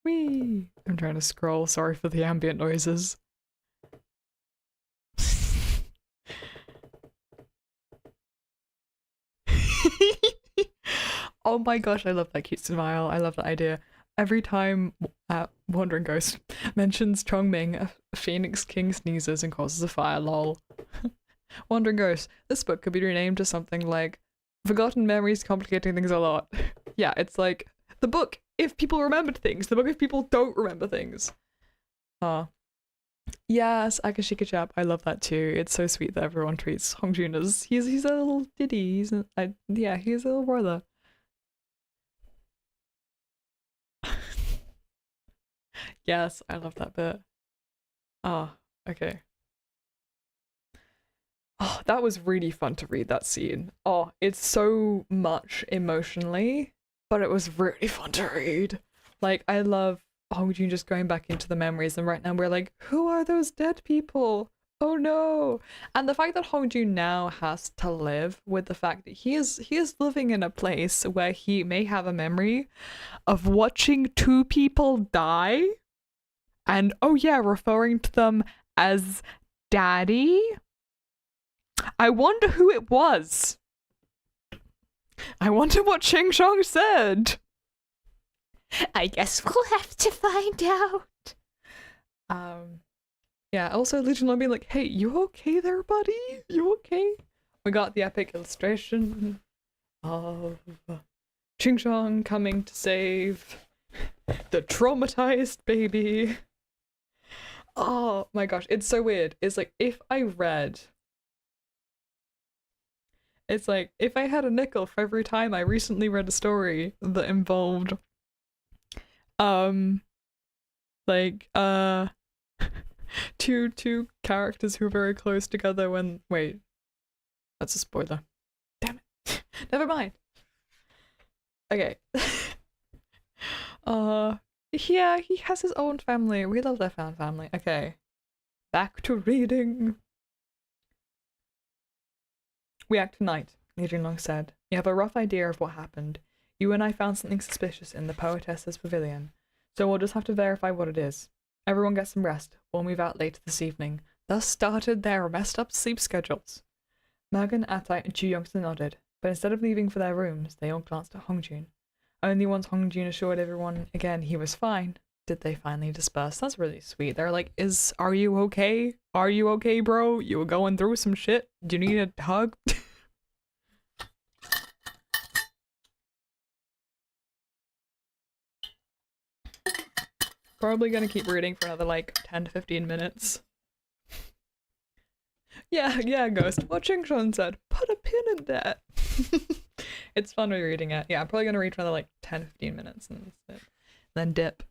Whee! I'm trying to scroll, sorry for the ambient noises. Oh my gosh, I love that cute smile. I love that idea. Every time Wandering Ghost mentions Chongming, a Phoenix King sneezes and causes a fire, lol. Wandering Ghost, this book could be renamed to something like Forgotten Memories Complicating Things a Lot. Yeah, it's like the book if people remembered things, the book if people don't remember things. Yes, Akashika Chap, I love that too. It's so sweet that everyone treats Hongjun as he's a little diddy. He's a little brother. Yes, I love that bit. Okay. Oh, that was really fun to read that scene. Oh, it's so much emotionally, but it was really fun to read. Like, I love Hongjun just going back into the memories, and right now we're like, who are those dead people? Oh no. And the fact that Hongjun now has to live with the fact that he is living in a place where he may have a memory of watching two people die and oh yeah, referring to them as daddy. I wonder who it was. I wonder what Ching Chong said. I guess we'll have to find out. Yeah, also Legion will be like, hey, you okay there, buddy? You okay? We got the epic illustration of Ching Chong coming to save the traumatized baby. Oh my gosh, it's so weird. It's like if I had a nickel for every time I recently read a story that involved like two characters who are very close together when wait. That's a spoiler. Damn it. Never mind. Okay. Yeah, he has his own family. We love their fan family. Okay. Back to reading. We act tonight, Li Junlong said. You have a rough idea of what happened. You and I found something suspicious in the poetess's pavilion, so we'll just have to verify what it is. Everyone get some rest. We'll move out later this evening. Thus started their messed up sleep schedules. Mergen, Atai, and Chu Youngster nodded, but instead of leaving for their rooms, they all glanced at Hongjun. Only once Hongjun assured everyone again he was fine, did they finally disperse. That's really sweet. They're like, are you okay? Are you okay, bro? You were going through some shit? Do you need a hug? Probably gonna keep reading for another like 10 to 15 minutes. Yeah, Ghost. What Chingshon said. Put a pin in that. It's fun rereading it. Yeah, I'm probably gonna read for another like 10 to 15 minutes and then dip.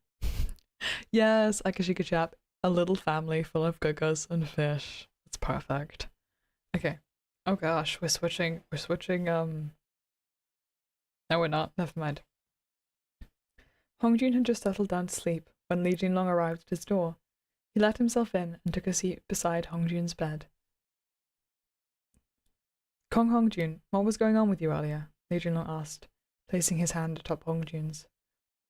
Yes, Akashika Chap. A little family full of guggers and fish. It's perfect. Okay. Oh gosh, we're switching, no we're not, never mind. Hongjun had just settled down to sleep when Li Jinlong arrived at his door. He let himself in and took a seat beside Hongjun's bed. Kong Hongjun, what was going on with you earlier? Li Jinlong asked, placing his hand atop Hongjun's.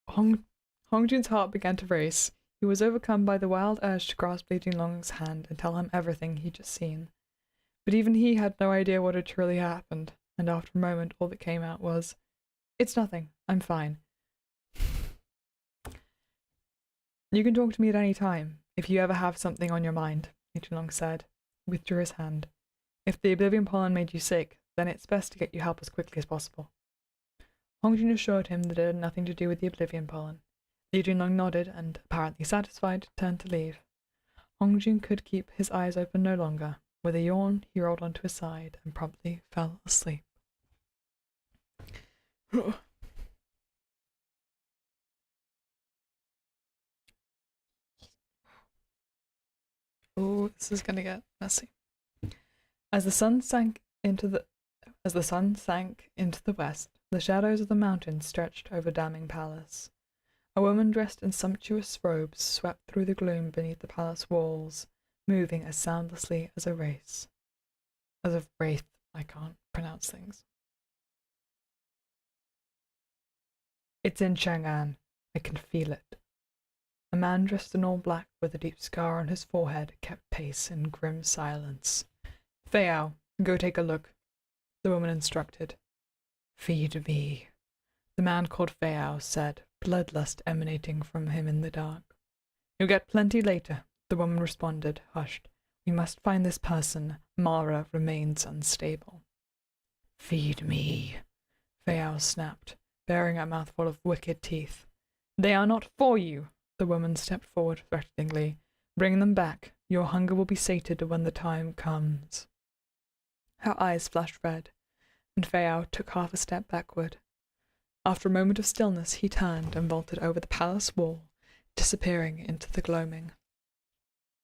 Hongjun's heart began to race. He was overcome by the wild urge to grasp Li Jinlong's hand and tell him everything he'd just seen. But even he had no idea what had truly happened, and after a moment all that came out was, "It's nothing. I'm fine. You can talk to me at any time, if you ever have something on your mind," Li Jinlong said, withdrew his hand. "If the Oblivion Pollen made you sick, then it's best to get you help as quickly as possible." Hongjun assured him that it had nothing to do with the Oblivion Pollen. Li Jinlong nodded and, apparently satisfied, turned to leave. Hongjun could keep his eyes open no longer. With a yawn, he rolled onto his side and promptly fell asleep. Oh, this is gonna get messy. As the sun sank into the west, the shadows of the mountains stretched over Damning Palace. A woman dressed in sumptuous robes swept through the gloom beneath the palace walls, moving as soundlessly as a wraith. I can't pronounce things. It's in Chang'an. I can feel it. A man dressed in all black with a deep scar on his forehead kept pace in grim silence. Feiao, go take a look, the woman instructed. Feed me, the man called Feiao said, bloodlust emanating from him in the dark. You'll get plenty later, the woman responded, hushed. We must find this person. Mara remains unstable. Feed me, Feiao snapped, baring a mouthful of wicked teeth. They are not for you, the woman stepped forward threateningly. Bring them back. Your hunger will be sated when the time comes. Her eyes flashed red, and Feiao took half a step backward. After a moment of stillness, he turned and vaulted over the palace wall, disappearing into the gloaming.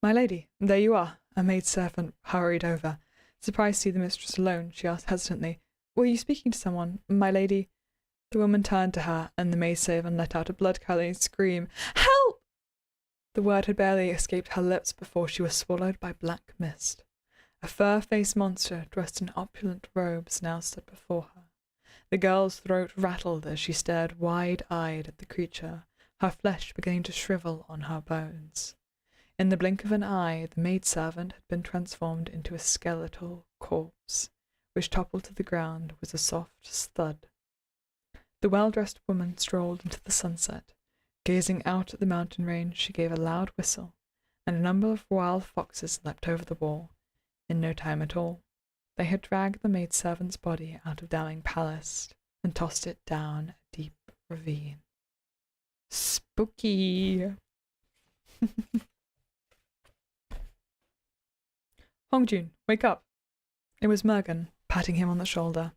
My lady, there you are, a maid-servant hurried over. Surprised to see the mistress alone, she asked hesitantly, Were you speaking to someone, my lady? The woman turned to her, and the maid-servant let out a blood-curdling scream. Help! The word had barely escaped her lips before she was swallowed by black mist. A fur-faced monster dressed in opulent robes now stood before her. The girl's throat rattled as she stared wide-eyed at the creature, her flesh beginning to shrivel on her bones. In the blink of an eye, the maidservant had been transformed into a skeletal corpse, which toppled to the ground with a soft thud. The well-dressed woman strolled into the sunset. Gazing out at the mountain range, she gave a loud whistle, and a number of wild foxes leapt over the wall. In no time at all, they had dragged the maidservant's body out of Damning Palace and tossed it down a deep ravine. Spooky! Hongjun, wake up! It was Mergen, patting him on the shoulder.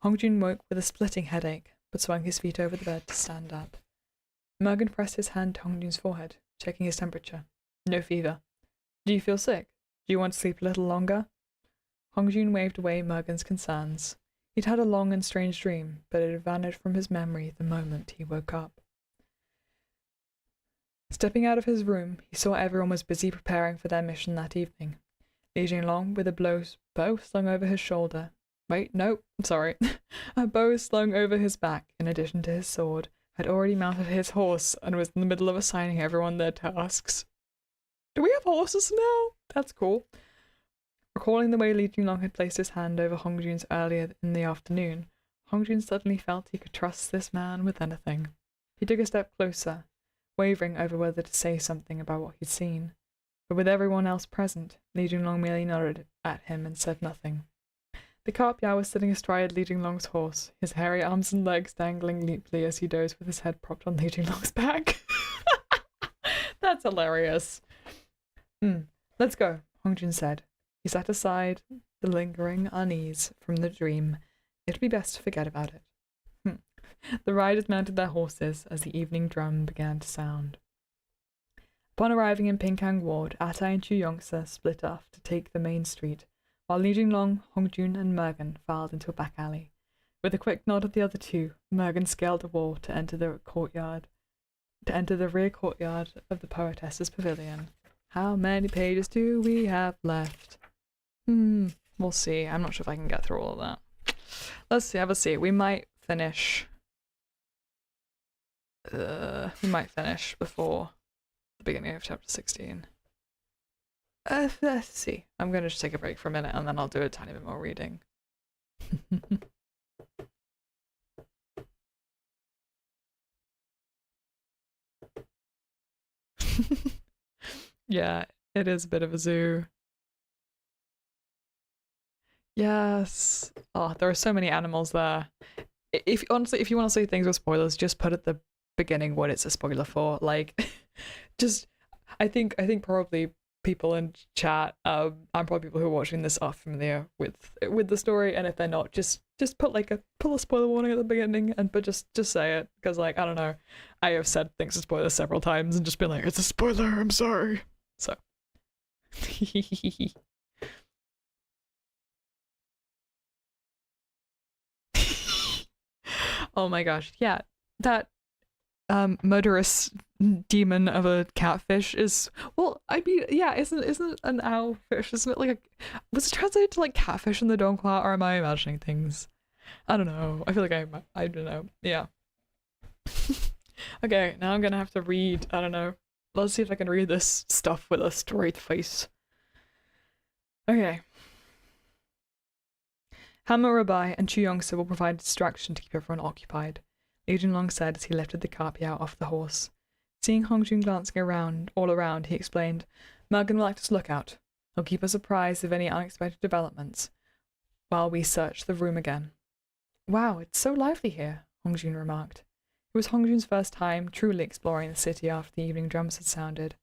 Hongjun woke with a splitting headache, but swung his feet over the bed to stand up. Mergen pressed his hand to Hongjun's forehead, checking his temperature. No fever. Do you feel sick? Do you want to sleep a little longer? Hongjun waved away Mergen's concerns. He'd had a long and strange dream, but it had vanished from his memory the moment he woke up. Stepping out of his room, he saw everyone was busy preparing for their mission that evening. Li Jinglong, with a bow slung over his shoulder. A bow slung over his back, in addition to his sword, had already mounted his horse and was in the middle of assigning everyone their tasks. Do we have horses now? That's cool. Recalling the way Li Jinglong had placed his hand over Hongjun's earlier in the afternoon, Hongjun suddenly felt he could trust this man with anything. He took a step closer, wavering over whether to say something about what he'd seen. But with everyone else present, Li Jinglong merely nodded at him and said nothing. The Carpiao was sitting astride Li Jinglong's horse, his hairy arms and legs dangling limply as he dozed with his head propped on Li Jinglong's back. That's hilarious. Let's go, Hongjun said. He set aside the lingering unease from the dream. It'd be best to forget about it. The riders mounted their horses as the evening drum began to sound. Upon arriving in Pinkang Ward, Atai and Chu Yongsa split off to take the main street, while Li Jinglong, Hongjun, and Mergen filed into a back alley. With a quick nod at the other two, Mergen scaled the wall to enter the rear courtyard of the poetess's pavilion. How many pages do we have left? We'll see. I'm not sure if I can get through all of that. Let's have a see. We might finish before the beginning of chapter 16. Let's see. I'm going to just take a break for a minute and then I'll do a tiny bit more reading. Yeah, it is a bit of a zoo. Yes. Oh, there are so many animals there. If you want to say things with spoilers, just put at the beginning what it's a spoiler for. Like, just I think probably people in chat, and probably people who are watching this are familiar with the story, and if they're not, just put a spoiler warning at the beginning, but just say it, because like, I don't know, I have said things with spoilers several times and just been like, it's a spoiler, I'm sorry. So Oh my gosh, yeah, that murderous demon of a catfish is, well, I mean, yeah, isn't an owlfish, isn't it like a, was it translated to like catfish in the Donghua, or am I imagining things? I don't know. I feel like I don't know. Yeah. Okay, now I'm gonna have to read. I don't know. Let's see if I can read this stuff with a straight face. Okay. Hammer Rabai and Chu Yongsa will provide distraction to keep everyone occupied, Li Junlong said as he lifted the Kapiao off the horse. Seeing Hongjun glancing all around, he explained, Mergen will act as lookout. He'll keep us apprised of any unexpected developments while we search the room again. Wow, it's so lively here, Hongjun remarked. It was Hongjun's first time truly exploring the city after the evening drums had sounded.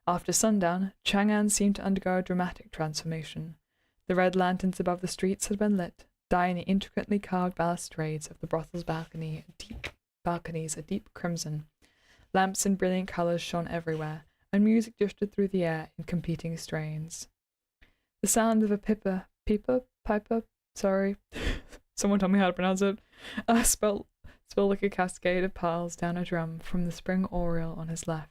After sundown, Chang'an seemed to undergo a dramatic transformation. The red lanterns above the streets had been lit, dyeing the intricately carved balustrades of the brothel's balconies a deep crimson. Lamps in brilliant colours shone everywhere, and music drifted through the air in competing strains. The sound of a piper, sorry, someone tell me how to pronounce it, spilled like a cascade of pearls down a drum from the spring oriel on his left.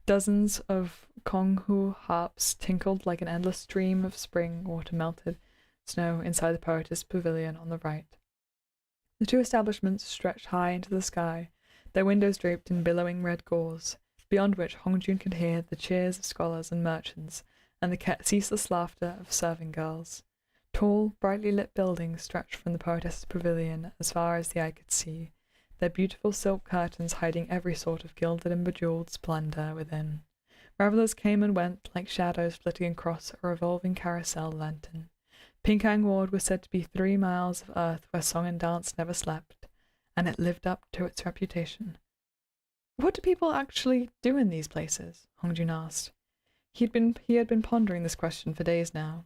Dozens of Konghu harps tinkled like an endless stream of spring water melted snow inside the poetess' pavilion on the right. The two establishments stretched high into the sky, their windows draped in billowing red gauze, beyond which Hongjun could hear the cheers of scholars and merchants and the ceaseless laughter of serving girls. Tall, brightly lit buildings stretched from the poetess' pavilion as far as the eye could see, their beautiful silk curtains hiding every sort of gilded and bejeweled splendour within. Revellers came and went like shadows flitting across a revolving carousel lantern. Pinkang Ward was said to be 3 miles of earth where song and dance never slept, and it lived up to its reputation. What do people actually do in these places? Hongjun asked. He had been pondering this question for days now.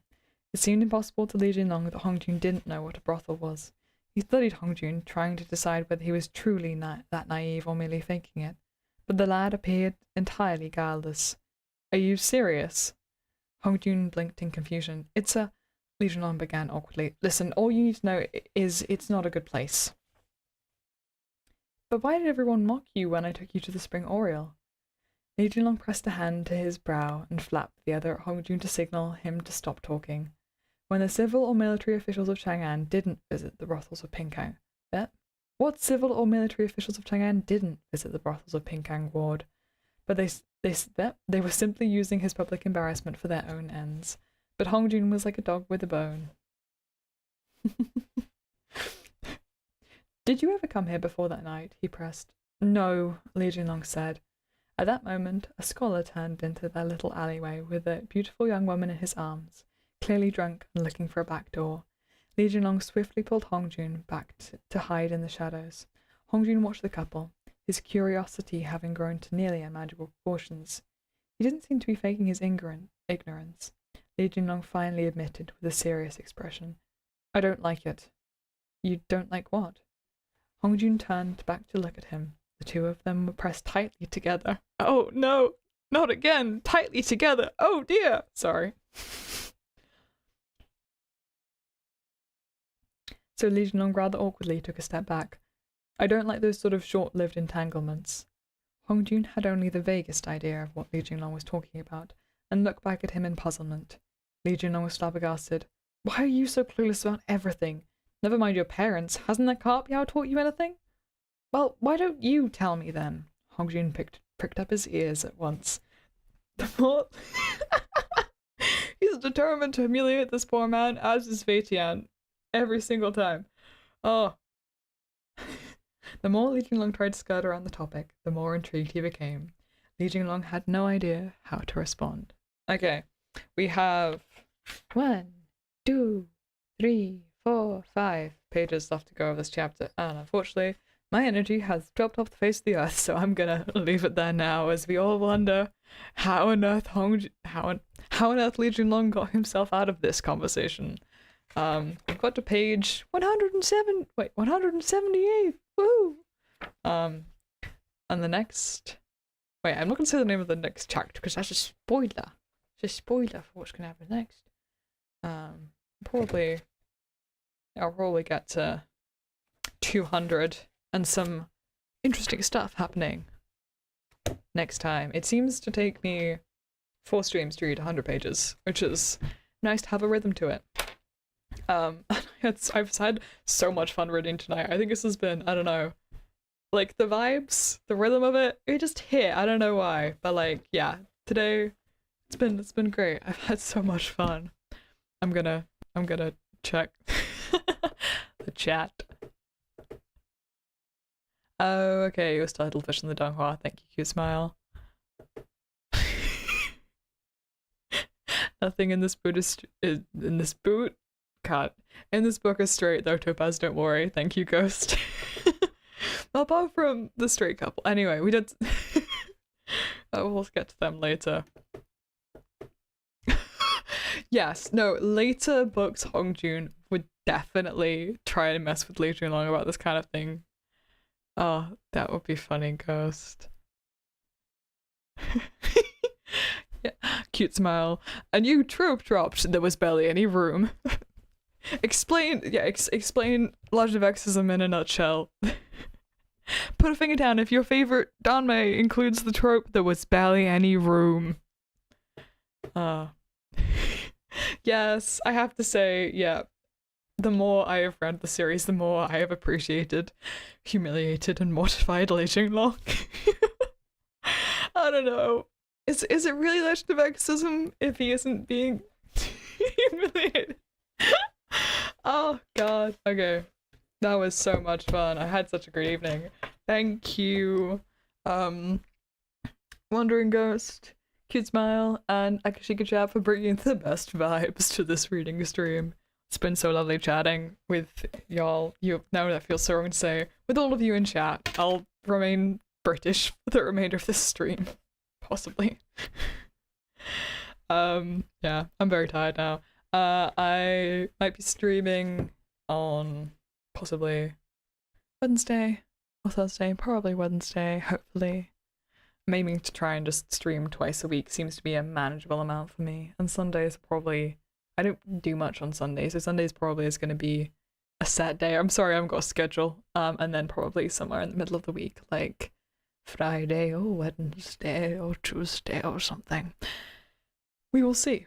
It seemed impossible to Li Jinlong that Hongjun didn't know what a brothel was. He studied Hongjun, trying to decide whether he was truly that naive or merely faking it, but the lad appeared entirely guileless. Are you serious? Hongjun blinked in confusion. It's a... Li Jinlong began awkwardly. Listen, all you need to know is it's not a good place. But why did everyone mock you when I took you to the Spring Oriole? Li Jinlong pressed a hand to his brow and flapped the other at Hongjun to signal him to stop talking. When the civil or military officials of Chang'an didn't visit the brothels of Pinkang. What civil or military officials of Chang'an didn't visit the brothels of Pinkang Ward? But they were simply using his public embarrassment for their own ends. But Hongjun was like a dog with a bone. Did you ever come here before that night? He pressed. No, Li Jinlong said. At that moment, a scholar turned into their little alleyway with a beautiful young woman in his arms, clearly drunk and looking for a back door. Li Jinlong swiftly pulled Hongjun back to hide in the shadows. Hongjun watched the couple, his curiosity having grown to nearly unmanageable proportions. He didn't seem to be faking his ignorance. Li Jinlong finally admitted with a serious expression. I don't like it. You don't like what? Hongjun turned back to look at him. The two of them were pressed tightly together. Oh, no! Not again! Tightly together! Oh, dear! Sorry. So Li Jinlong rather awkwardly took a step back. I don't like those sort of short-lived entanglements. Hongjun had only the vaguest idea of what Li Jinlong was talking about, and looked back at him in puzzlement. Li Jinlong was flabbergasted. Why are you so clueless about everything? Never mind your parents. Hasn't that Kapiao taught you anything? Well, why don't you tell me then? Hongjun pricked up his ears at once. The more... He's determined to humiliate this poor man, as is Fei Tian. Every single time. Oh. The more Li Jinglong tried to skirt around the topic, the more intrigued he became. Li Jinglong had no idea how to respond. Okay, we have 1, 2, 3, 4, 5 pages left to go of this chapter, and unfortunately, my energy has dropped off the face of the earth, so I'm gonna leave it there now, as we all wonder how on earth Li Jinglong got himself out of this conversation. We've got to page 178. Woo! And the next... Wait, I'm not going to say the name of the next chapter because that's a spoiler. a spoiler for what's gonna happen next. Probably I'll probably get to 200 and some interesting stuff happening next time. It seems to take me 4 streams to read 100 pages, which is nice to have a rhythm to it. I've had so much fun reading tonight. I think this has been, I don't know, like the vibes, the rhythm of it just hit. I don't know why, but like, yeah, today it's been great. I've had so much fun. I'm gonna check the chat. Oh, okay, it was titled Fish in the Donghua. Thank you, cute smile. Nothing in this book is straight though, Topaz, don't worry. Thank you, Ghost. Apart from the straight couple. Anyway, we did we'll get to them later. Yes, no, later books Hongjun would definitely try and mess with Lee Junlong about this kind of thing. Oh, that would be funny, Ghost. Yeah, cute smile. A new trope dropped. There was barely any room. Explain Legend of Exorcism in a nutshell. Put a finger down if your favorite Danmei includes the trope there was barely any room. Yes, I have to say, yeah, the more I have read the series, the more I have appreciated, humiliated, and mortified Lei Jinglong. I don't know. Is it really Legend of Exorcism if he isn't being humiliated? Oh god. Okay. That was so much fun. I had such a great evening. Thank you. Wandering Ghost, cute smile, and Akashika Chat for bringing the best vibes to this reading stream. It's been so lovely chatting with y'all. Now that feels so wrong to say. With all of you in chat. I'll remain British for the remainder of this stream. Possibly. Yeah, I'm very tired now. I might be streaming on possibly Wednesday or Thursday, probably Wednesday, hopefully. I'm aiming to try and just stream twice a week, seems to be a manageable amount for me. And Sundays probably, I don't do much on Sundays, so Sundays probably is going to be a set day. I'm sorry, I haven't got a schedule. And then probably somewhere in the middle of the week, like Friday or Wednesday or Tuesday or something. We will see.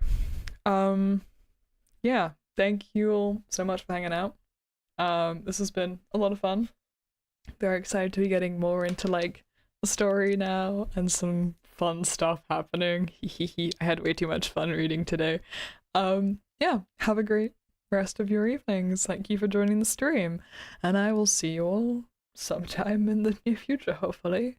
Yeah, thank you all so much for hanging out. This has been a lot of fun. Very excited to be getting more into like the story now and some fun stuff happening. I had way too much fun reading today. Yeah, have a great rest of your evenings. Thank you for joining the stream, and I will see you all sometime in the near future, hopefully.